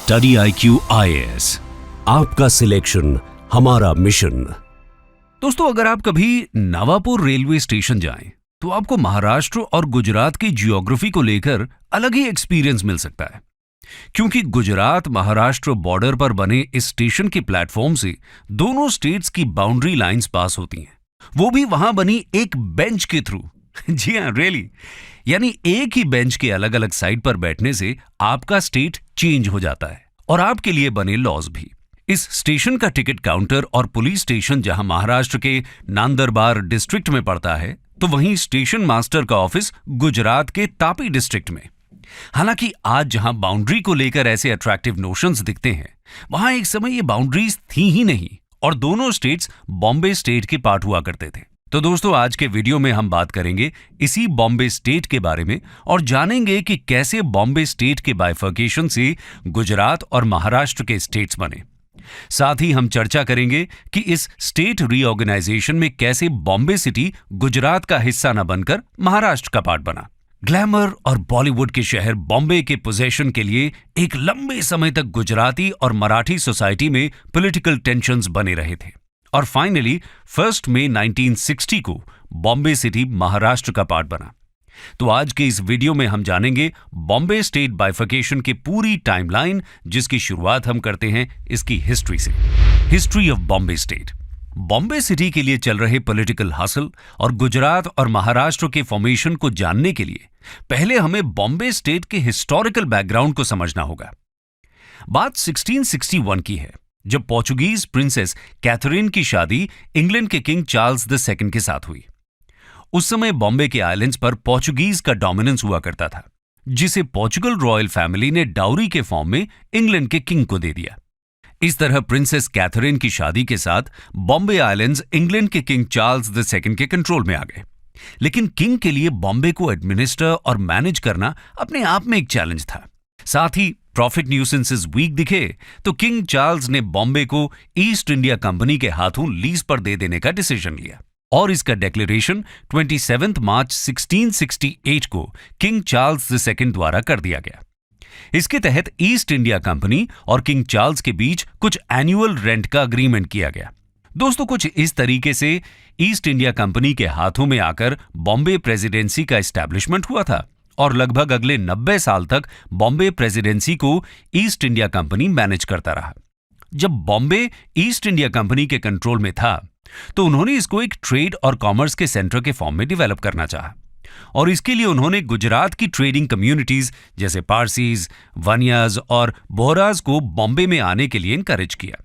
Study IQ IAS, आपका selection हमारा mission. दोस्तों, अगर आप कभी नवापुर रेलवे स्टेशन जाएं, तो आपको महाराष्ट्र और गुजरात की जियोग्राफी को लेकर अलग ही एक्सपीरियंस मिल सकता है, क्योंकि गुजरात महाराष्ट्र बॉर्डर पर बने इस स्टेशन के प्लेटफॉर्म से दोनों स्टेट्स की बाउंड्री लाइंस पास होती हैं, वो भी वहां बनी एक बेंच के थ्रू। जी हाँ, रियली, यानी एक ही बेंच के अलग अलग साइड पर बैठने से आपका स्टेट चेंज हो जाता है और आपके लिए बने लॉज भी। इस स्टेशन का टिकट काउंटर और पुलिस स्टेशन जहां महाराष्ट्र के नांदरबार डिस्ट्रिक्ट में पड़ता है, तो वहीं स्टेशन मास्टर का ऑफिस गुजरात के तापी डिस्ट्रिक्ट में। हालांकि आज जहां बाउंड्री को लेकर ऐसे अट्रैक्टिव नोशंस दिखते हैं, वहां एक समय ये बाउंड्रीज थी ही नहीं और दोनों स्टेट्स बॉम्बे स्टेट के पार्ट हुआ करते थे। तो दोस्तों, आज के वीडियो में हम बात करेंगे इसी बॉम्बे स्टेट के बारे में और जानेंगे कि कैसे बॉम्बे स्टेट के बाइफर्केशन से गुजरात और महाराष्ट्र के स्टेट्स बने। साथ ही हम चर्चा करेंगे कि इस स्टेट रीऑर्गेनाइजेशन में कैसे बॉम्बे सिटी गुजरात का हिस्सा न बनकर महाराष्ट्र का पार्ट बना। ग्लैमर और बॉलीवुड के शहर बॉम्बे के पोजीशन के लिए एक लंबे समय तक गुजराती और मराठी सोसाइटी में पॉलिटिकल टेंशंस बने रहे थे और फाइनली 1 मई 1960 को बॉम्बे सिटी महाराष्ट्र का पार्ट बना। तो आज के इस वीडियो में हम जानेंगे बॉम्बे स्टेट बाइफर्केशन की पूरी टाइमलाइन, जिसकी शुरुआत हम करते हैं इसकी हिस्ट्री से। History of Bombay state. Bombay city के लिए चल रहे पॉलिटिकल हासिल और गुजरात और महाराष्ट्र के फॉर्मेशन को जानने के लिए पहले हमें बॉम्बे स्टेट के हिस्टोरिकल बैकग्राउंड को समझना होगा। बात 1661 की है, जब पोर्चुगीज प्रिंसेस कैथरीन की शादी इंग्लैंड के किंग चार्ल्स II के साथ हुई। उस समय बॉम्बे के आइलैंड्स पर पोर्चुगीज का डोमिनेंस हुआ करता था, जिसे पोर्चुगल रॉयल फैमिली ने डाउरी के फॉर्म में इंग्लैंड के किंग को दे दिया। इस तरह प्रिंसेस कैथरीन की शादी के साथ बॉम्बे आइलैंड्स इंग्लैंड के किंग चार्ल्स II के कंट्रोल में आ गए। लेकिन किंग के लिए बॉम्बे को एडमिनिस्टर और मैनेज करना अपने आप में एक चैलेंज था। साथ ही प्रॉफिट न्यूसेंसेस वीक दिखे तो किंग चार्ल्स ने बॉम्बे को ईस्ट इंडिया कंपनी के हाथों लीज पर दे देने का डिसीजन लिया और इसका डिक्लेरेशन 27 मार्च 1668 को किंग चार्ल्स II द्वारा कर दिया गया। इसके तहत ईस्ट इंडिया कंपनी और किंग चार्ल्स के बीच कुछ एनुअल रेंट का अग्रीमेंट किया गया। दोस्तों, कुछ इस तरीके से ईस्ट इंडिया कंपनी के हाथों में आकर बॉम्बे प्रेसिडेंसी का एस्टैब्लिशमेंट हुआ था और लगभग अगले 90 साल तक बॉम्बे प्रेसिडेंसी को ईस्ट इंडिया कंपनी मैनेज करता रहा। जब बॉम्बे ईस्ट इंडिया कंपनी के कंट्रोल में था, तो उन्होंने इसको एक ट्रेड और कॉमर्स के सेंटर के फॉर्म में डेवलप करना चाहा और इसके लिए उन्होंने गुजरात की ट्रेडिंग कम्युनिटीज जैसे पारसीज, वनियाज और बोहराज को बॉम्बे में आने के लिए इनकरेज किया।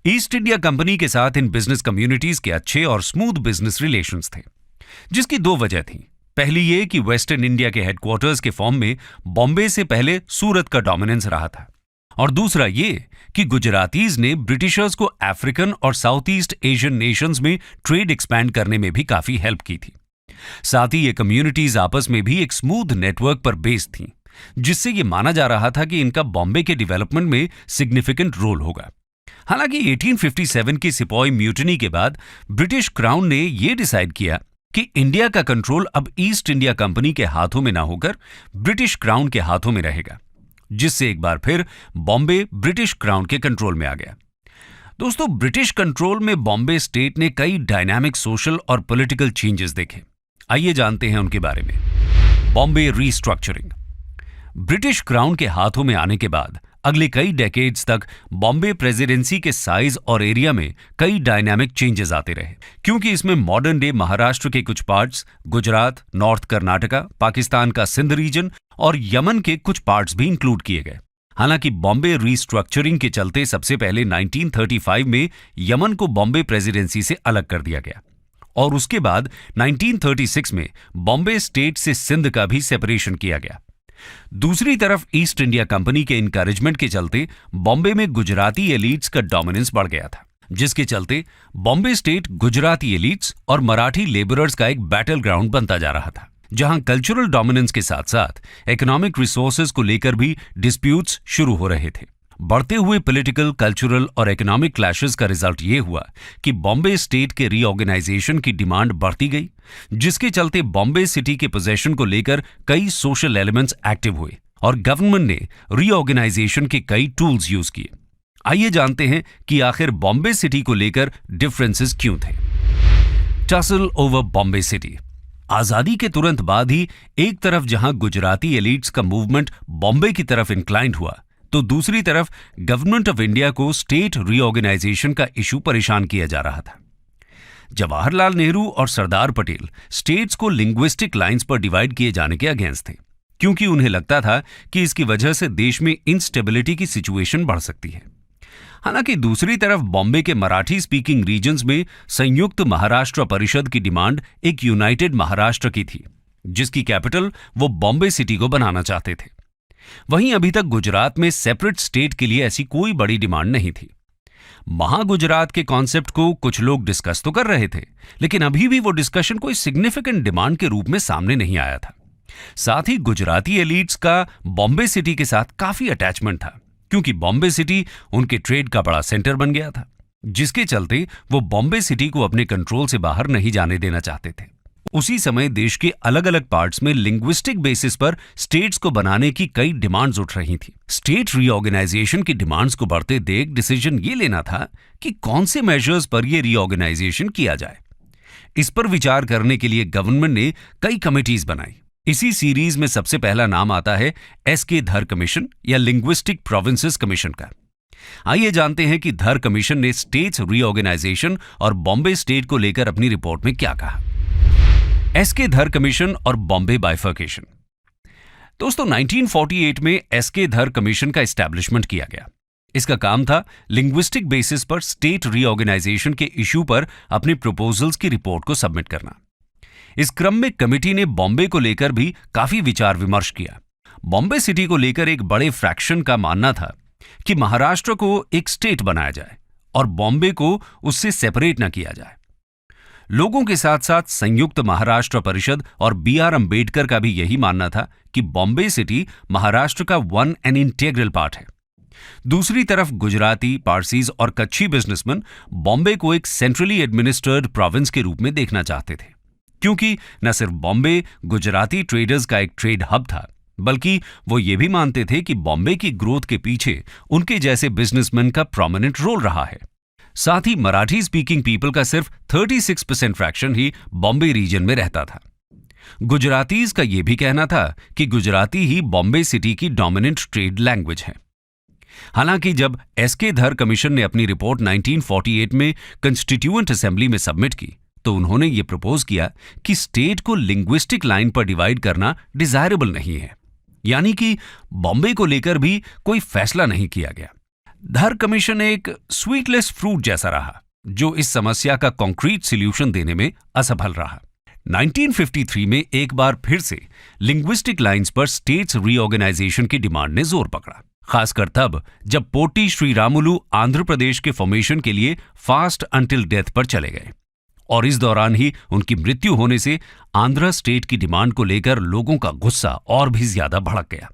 ईस्ट इंडिया कंपनी के साथ इन बिजनेस कम्युनिटीज के अच्छे और स्मूथ बिजनेस रिलेशंस थे, जिसकी दो वजह थी। पहली ये कि वेस्टर्न इंडिया के हेडक्वार्टर्स के फॉर्म में बॉम्बे से पहले सूरत का डोमिनेंस रहा था और दूसरा ये कि गुजरातीज ने ब्रिटिशर्स को अफ्रीकन और साउथ ईस्ट एशियन नेशंस में ट्रेड एक्सपैंड करने में भी काफी हेल्प की थी। साथ ही ये कम्युनिटीज आपस में भी एक स्मूथ नेटवर्क पर बेस्ड थीं, जिससे ये माना जा रहा था कि इनका बॉम्बे के डेवलपमेंट में सिग्निफिकेंट रोल होगा। हालांकि 1857 की सिपॉय म्यूटिनी के बाद ब्रिटिश क्राउन ने यह डिसाइड किया कि इंडिया का कंट्रोल अब ईस्ट इंडिया कंपनी के हाथों में ना होकर ब्रिटिश क्राउन के हाथों में रहेगा, जिससे एक बार फिर बॉम्बे ब्रिटिश क्राउन के कंट्रोल में आ गया। दोस्तों, ब्रिटिश कंट्रोल में बॉम्बे स्टेट ने कई डायनामिक सोशल और पॉलिटिकल चेंजेस देखे। आइए जानते हैं उनके बारे में। बॉम्बे रीस्ट्रक्चरिंग। ब्रिटिश क्राउन के हाथों में आने के बाद अगले कई डेकेड्स तक बॉम्बे प्रेसिडेंसी के साइज और एरिया में कई डायनामिक चेंजेस आते रहे, क्योंकि इसमें मॉडर्न डे महाराष्ट्र के कुछ पार्ट्स, गुजरात, नॉर्थ कर्नाटका, पाकिस्तान का सिंध रीजन और यमन के कुछ पार्ट्स भी इंक्लूड किए गए। हालांकि बॉम्बे रीस्ट्रक्चरिंग के चलते सबसे पहले 1935 में यमन को बॉम्बे प्रेसिडेंसी से अलग कर दिया गया और उसके बाद 1936 में बॉम्बे स्टेट से सिंध का भी सेपरेशन किया गया। दूसरी तरफ ईस्ट इंडिया कंपनी के इनकरेजमेंट के चलते बॉम्बे में गुजराती एलिट्स का डोमिनेंस बढ़ गया था, जिसके चलते बॉम्बे स्टेट गुजराती एलिट्स और मराठी लेबरर्स का एक बैटल ग्राउंड बनता जा रहा था, जहां कल्चरल डोमिनेंस के साथ साथ इकोनॉमिक रिसोर्सेज को लेकर भी डिस्प्यूट्स शुरू हो रहे थे। बढ़ते हुए पॉलिटिकल, कल्चरल और इकोनॉमिक क्लैशेस का रिजल्ट ये हुआ कि बॉम्बे स्टेट के रीऑर्गेनाइजेशन की डिमांड बढ़ती गई, जिसके चलते बॉम्बे सिटी के पोजीशन को लेकर कई सोशल एलिमेंट्स एक्टिव हुए और गवर्नमेंट ने रीऑर्गेनाइजेशन के कई टूल्स यूज किए। आइए जानते हैं कि आखिर बॉम्बे सिटी को लेकर डिफरेंसेस क्यों थे। Tussle over Bombay city. आजादी के तुरंत बाद ही एक तरफ जहां गुजराती एलिट्स का मूवमेंट बॉम्बे की तरफ इंक्लाइंड हुआ, तो दूसरी तरफ गवर्नमेंट ऑफ इंडिया को स्टेट रीऑर्गेनाइजेशन का इशू परेशान किया जा रहा था। जवाहरलाल नेहरू और सरदार पटेल स्टेट्स को लिंग्विस्टिक लाइंस पर डिवाइड किए जाने के अगेंस्ट थे, क्योंकि उन्हें लगता था कि इसकी वजह से देश में इंस्टेबिलिटी की सिचुएशन बढ़ सकती है। हालांकि दूसरी तरफ बॉम्बे के मराठी स्पीकिंग रीजन्स में संयुक्त महाराष्ट्र परिषद की डिमांड एक यूनाइटेड महाराष्ट्र की थी, जिसकी कैपिटल वो बॉम्बे सिटी को बनाना चाहते थे। वहीं अभी तक गुजरात में सेपरेट स्टेट के लिए ऐसी कोई बड़ी डिमांड नहीं थी। महागुजरात के कॉन्सेप्ट को कुछ लोग डिस्कस तो कर रहे थे, लेकिन अभी भी वो डिस्कशन कोई सिग्निफिकेंट डिमांड के रूप में सामने नहीं आया था। साथ ही गुजराती एलिट्स का बॉम्बे सिटी के साथ काफी अटैचमेंट था, क्योंकि बॉम्बे सिटी उनके ट्रेड का बड़ा सेंटर बन गया था, जिसके चलते वो बॉम्बे सिटी को अपने कंट्रोल से बाहर नहीं जाने देना चाहते थे। उसी समय देश के अलग अलग पार्ट्स में लिंग्विस्टिक बेसिस पर स्टेट्स को बनाने की कई डिमांड्स उठ रही थी। स्टेट रीऑर्गेनाइजेशन की डिमांड्स को बढ़ते देख डिसीजन ये लेना था कि कौन से मेजर्स पर यह रीऑर्गेनाइजेशन किया जाए। इस पर विचार करने के लिए गवर्नमेंट ने कई कमिटीज बनाई। इसी सीरीज में सबसे पहला नाम आता है एस.के. धर कमीशन या लिंग्विस्टिक प्रोविंसेस कमीशन का। आइए जानते हैं कि धर कमीशन ने स्टेट्स रीऑर्गेनाइजेशन और बॉम्बे स्टेट को लेकर अपनी रिपोर्ट में क्या कहा। एस.के. धर कमीशन और बॉम्बे बाइफर्केशन। दोस्तों, 1948 में एस.के. धर कमीशन का एस्टैब्लिशमेंट किया गया। इसका काम था लिंग्विस्टिक बेसिस पर स्टेट रीऑर्गेनाइजेशन के इशू पर अपने प्रपोजल्स की रिपोर्ट को सबमिट करना। इस क्रम में कमेटी ने बॉम्बे को लेकर भी काफी विचार विमर्श किया। बॉम्बे सिटी को लेकर एक बड़े फ्रैक्शन का मानना था कि महाराष्ट्र को एक स्टेट बनाया जाए और बॉम्बे को उससे सेपरेट न किया जाए। लोगों के साथ साथ संयुक्त महाराष्ट्र परिषद और बी.आर. अंबेडकर का भी यही मानना था कि बॉम्बे सिटी महाराष्ट्र का वन एंड इंटीग्रल पार्ट है। दूसरी तरफ गुजराती, पारसीज और कच्छी बिजनेसमैन बॉम्बे को एक सेंट्रली एडमिनिस्ट्रेड प्रोविंस के रूप में देखना चाहते थे, क्योंकि न सिर्फ बॉम्बे गुजराती ट्रेडर्स का एक ट्रेड हब था, बल्कि वो ये भी मानते थे कि बॉम्बे की ग्रोथ के पीछे उनके जैसे बिजनेसमैन का प्रोमिनेंट रोल रहा है। साथ ही मराठी स्पीकिंग पीपल का सिर्फ 36% फ्रैक्शन ही बॉम्बे रीजन में रहता था। गुजरातीज का यह भी कहना था कि गुजराती ही बॉम्बे सिटी की डोमिनेंट ट्रेड लैंग्वेज है। हालांकि जब एस.के. धर कमीशन ने अपनी रिपोर्ट 1948 में कंस्टिट्यूएंट असेंबली में सबमिट की, तो उन्होंने ये प्रपोज किया कि स्टेट को लिंग्विस्टिक लाइन पर डिवाइड करना डिजायरेबल नहीं है, यानी कि बॉम्बे को लेकर भी कोई फैसला नहीं किया गया। धर कमीशन एक स्वीटलेस फ्रूट जैसा रहा, जो इस समस्या का कॉन्क्रीट सॉल्यूशन देने में असफल रहा। 1953 में एक बार फिर से लिंग्विस्टिक लाइंस पर स्टेट्स रीऑर्गेनाइजेशन की डिमांड ने जोर पकड़ा, खासकर तब जब पोटी श्रीरामुलु आंध्र प्रदेश के फॉर्मेशन के लिए फास्ट अंटिल डेथ पर चले गए, और इस दौरान ही उनकी मृत्यु होने से आंध्र स्टेट की डिमांड को लेकर लोगों का गुस्सा और भी ज्यादा भड़क गया।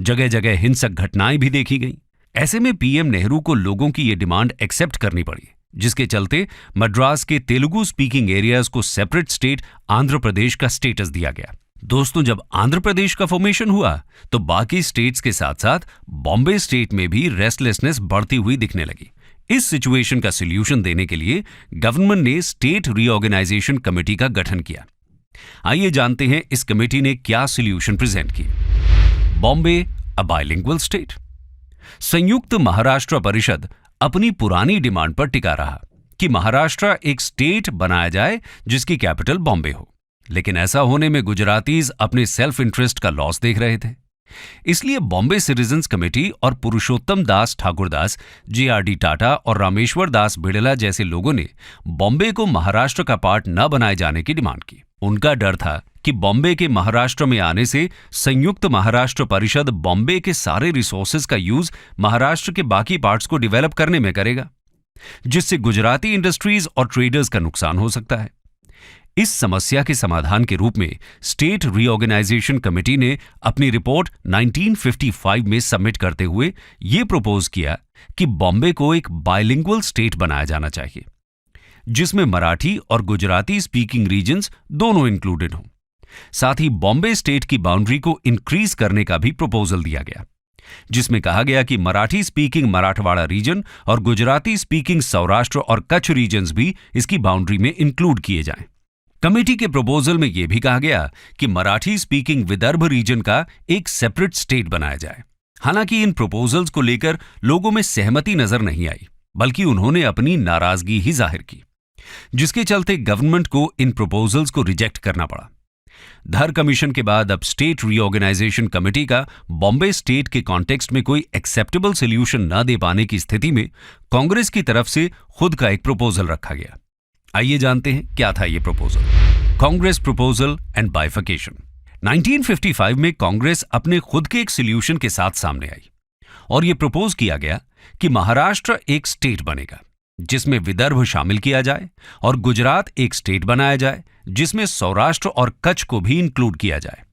जगह जगह हिंसक घटनाएं भी देखी गईं। ऐसे में पीएम नेहरू को लोगों की ये डिमांड एक्सेप्ट करनी पड़ी, जिसके चलते मद्रास के तेलुगु स्पीकिंग एरियाज को सेपरेट स्टेट आंध्र प्रदेश का स्टेटस दिया गया। दोस्तों, जब आंध्र प्रदेश का फॉर्मेशन हुआ तो बाकी स्टेट्स के साथ साथ बॉम्बे स्टेट में भी रेस्टलेसनेस बढ़ती हुई दिखने लगी। इस सिचुएशन का सॉल्यूशन देने के लिए गवर्नमेंट ने स्टेट रीऑर्गेनाइजेशन कमेटी का गठन किया। आइए जानते हैं इस कमेटी ने क्या सॉल्यूशन प्रेजेंट किए। बॉम्बे अ बाइलिंगुअल स्टेट। संयुक्त महाराष्ट्र परिषद अपनी पुरानी डिमांड पर टिका रहा कि महाराष्ट्र एक स्टेट बनाया जाए जिसकी कैपिटल बॉम्बे हो, लेकिन ऐसा होने में गुजरातीज अपने सेल्फ इंटरेस्ट का लॉस देख रहे थे। इसलिए बॉम्बे सिटीजन्स कमेटी और पुरुषोत्तम दास ठाकुरदास, जे.आर.डी. टाटा और रामेश्वर दास बिड़ला जैसे लोगों ने बॉम्बे को महाराष्ट्र का पार्ट न बनाए जाने की डिमांड की। उनका डर था कि बॉम्बे के महाराष्ट्र में आने से संयुक्त महाराष्ट्र परिषद बॉम्बे के सारे रिसोर्सेज का यूज महाराष्ट्र के बाकी पार्ट्स को डेवलप करने में करेगा, जिससे गुजराती इंडस्ट्रीज और ट्रेडर्स का नुकसान हो सकता है। इस समस्या के समाधान के रूप में स्टेट रीऑर्गेनाइजेशन कमेटी ने अपनी रिपोर्ट 1955 में सबमिट करते हुए यह प्रपोज किया कि बॉम्बे को एक बाइलिंगुअल स्टेट बनाया जाना चाहिए, जिसमें मराठी और गुजराती स्पीकिंग रीजन्स दोनों इंक्लूडेड हों। साथ ही बॉम्बे स्टेट की बाउंड्री को इंक्रीज करने का भी प्रपोजल दिया गया, जिसमें कहा गया कि मराठी स्पीकिंग मराठवाड़ा रीजन और गुजराती स्पीकिंग सौराष्ट्र और कच्छ रीजन्स भी इसकी बाउंड्री में इंक्लूड किए जाएं। कमेटी के प्रपोजल में यह भी कहा गया कि मराठी स्पीकिंग विदर्भ रीजन का एक सेपरेट स्टेट बनाया जाए। हालांकि इन प्रपोजल्स को लेकर लोगों में सहमति नजर नहीं आई, बल्कि उन्होंने अपनी नाराजगी ही जाहिर की, जिसके चलते गवर्नमेंट को इन प्रपोजल्स को रिजेक्ट करना पड़ा। धर कमीशन के बाद अब स्टेट रीऑर्गेनाइजेशन कमेटी का बॉम्बे स्टेट के कॉन्टेक्स्ट में कोई एक्सेप्टेबल सोल्यूशन न दे पाने की स्थिति में कांग्रेस की तरफ से खुद का एक प्रपोजल रखा गया। आइए जानते हैं क्या था यह proposal. Congress proposal and bifurcation. 1955 में कांग्रेस अपने खुद के एक सोल्यूशन के साथ सामने आई और यह प्रपोज किया गया कि महाराष्ट्र एक स्टेट बनेगा जिसमें विदर्भ शामिल किया जाए और गुजरात एक स्टेट बनाया जाए जिसमें सौराष्ट्र और कच्छ को भी इंक्लूड किया जाए।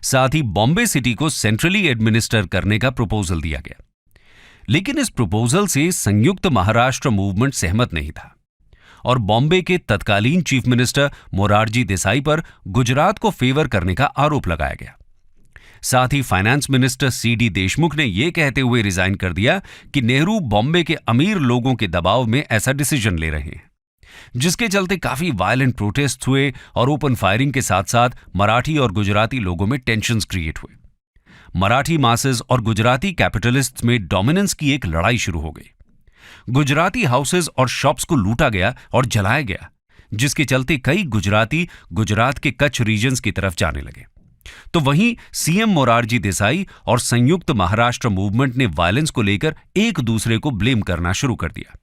साथ ही बॉम्बे सिटी को सेंट्रली एडमिनिस्टर करने का प्रपोजल दिया गया। लेकिन इस प्रपोजल से संयुक्त महाराष्ट्र मूवमेंट सहमत नहीं था और बॉम्बे के तत्कालीन चीफ मिनिस्टर मोरारजी देसाई पर गुजरात को फेवर करने का आरोप लगाया गया। साथ ही फाइनेंस मिनिस्टर सीडी देशमुख ने यह कहते हुए रिजाइन कर दिया कि नेहरू बॉम्बे के अमीर लोगों के दबाव में ऐसा डिसीजन ले रहे हैं, जिसके चलते काफी वायलेंट प्रोटेस्ट हुए और ओपन फायरिंग के साथ साथ मराठी और गुजराती लोगों में टेंशन्स क्रिएट हुए। मराठी मासेस और गुजराती कैपिटलिस्ट्स में डोमिनेंस की एक लड़ाई शुरू हो गई। गुजराती हाउसेस और शॉप्स को लूटा गया और जलाया गया, जिसके चलते कई गुजराती गुजरात के कच्छ रीजन्स की तरफ जाने लगे। तो वहीं सीएम मोरारजी देसाई और संयुक्त महाराष्ट्र मूवमेंट ने वायलेंस को लेकर एक दूसरे को ब्लेम करना शुरू कर दिया।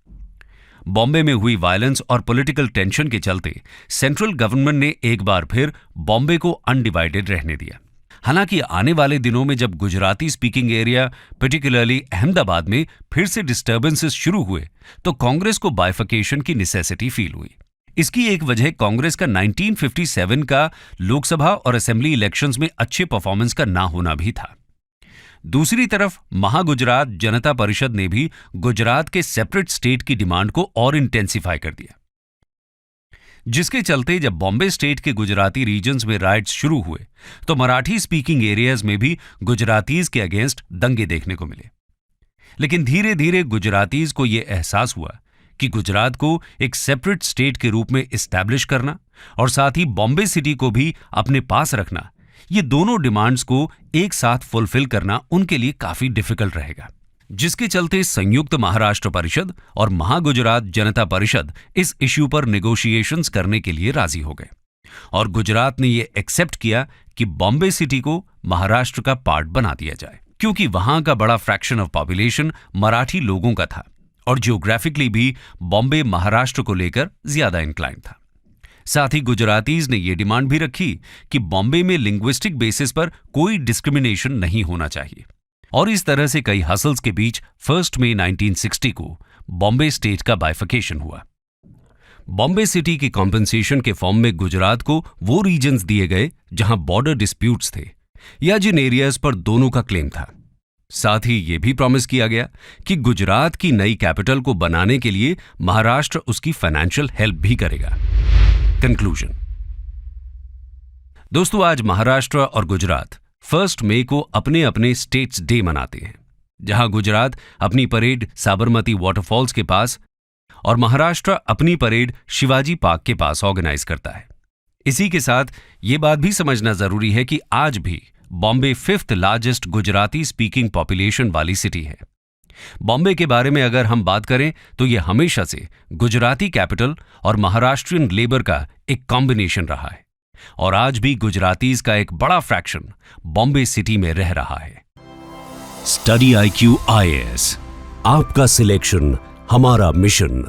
बॉम्बे में हुई वायलेंस और पॉलिटिकल टेंशन के चलते सेंट्रल गवर्नमेंट ने एक बार फिर बॉम्बे को अनडिवाइडेड रहने दिया। हालांकि आने वाले दिनों में जब Gujarati speaking area particularly Ahmedabad में फिर से डिस्टर्बेंसेस शुरू हुए तो कांग्रेस को बाइफर्केशन की नेसेसिटी फील हुई। इसकी एक वजह कांग्रेस का 1957 का लोकसभा और असेंबली इलेक्शंस में अच्छे परफॉर्मेंस का ना होना भी था। दूसरी तरफ महागुजरात जनता परिषद ने भी गुजरात के सेपरेट स्टेट की डिमांड को और इंटेंसिफाई कर दिया, जिसके चलते जब बॉम्बे स्टेट के गुजराती रीजन्स में राइट्स शुरू हुए तो मराठी स्पीकिंग एरियाज में भी गुजरातीज के अगेंस्ट दंगे देखने को मिले। लेकिन धीरे धीरे गुजरातीज को यह एहसास हुआ कि गुजरात को एक सेपरेट स्टेट के रूप में एस्टैब्लिश करना और साथ ही बॉम्बे सिटी को भी अपने पास रखना, ये दोनों डिमांड्स को एक साथ फुलफिल करना उनके लिए काफी डिफिकल्ट रहेगा, जिसके चलते संयुक्त महाराष्ट्र परिषद और महागुजरात जनता परिषद इस इश्यू पर नेगोशिएशंस करने के लिए राजी हो गए और गुजरात ने यह एक्सेप्ट किया कि बॉम्बे सिटी को महाराष्ट्र का पार्ट बना दिया जाए, क्योंकि वहां का बड़ा फ्रैक्शन ऑफ पॉपुलेशन मराठी लोगों का था और जियोग्राफिकली भी बॉम्बे महाराष्ट्र को लेकर ज्यादा इंक्लाइन था। साथ ही गुजरातीज ने यह डिमांड भी रखी कि बॉम्बे में लिंग्विस्टिक बेसिस पर कोई डिस्क्रिमिनेशन नहीं होना चाहिए और इस तरह से कई हसल्स के बीच 1 मई 1960 को बॉम्बे स्टेट का बाइफर्केशन हुआ। बॉम्बे सिटी की कॉम्पेंसेशन के फॉर्म में गुजरात को वो रीजन्स दिए गए जहां बॉर्डर डिस्प्यूट्स थे या जिन एरियाज पर दोनों का क्लेम था। साथ ही यह भी प्रॉमिस किया गया कि गुजरात की नई कैपिटल को बनाने के लिए महाराष्ट्र उसकी फाइनेंशियल हेल्प भी करेगा। कंक्लूजन। दोस्तों, आज महाराष्ट्र और गुजरात 1 मई को अपने अपने स्टेट्स डे मनाते हैं, जहां गुजरात अपनी परेड साबरमती वाटरफॉल्स के पास और महाराष्ट्र अपनी परेड शिवाजी पार्क के पास ऑर्गेनाइज करता है। इसी के साथ ये बात भी समझना जरूरी है कि आज भी Bombay 5th largest Gujarati speaking population वाली सिटी है। बॉम्बे के बारे में अगर हम बात करें तो यह हमेशा से गुजराती कैपिटल और महाराष्ट्रियन लेबर का एक कॉम्बिनेशन रहा है और आज भी गुजरातीज का एक बड़ा फ्रैक्शन बॉम्बे सिटी में रह रहा है। स्टडी IQ IAS, आपका सिलेक्शन हमारा मिशन।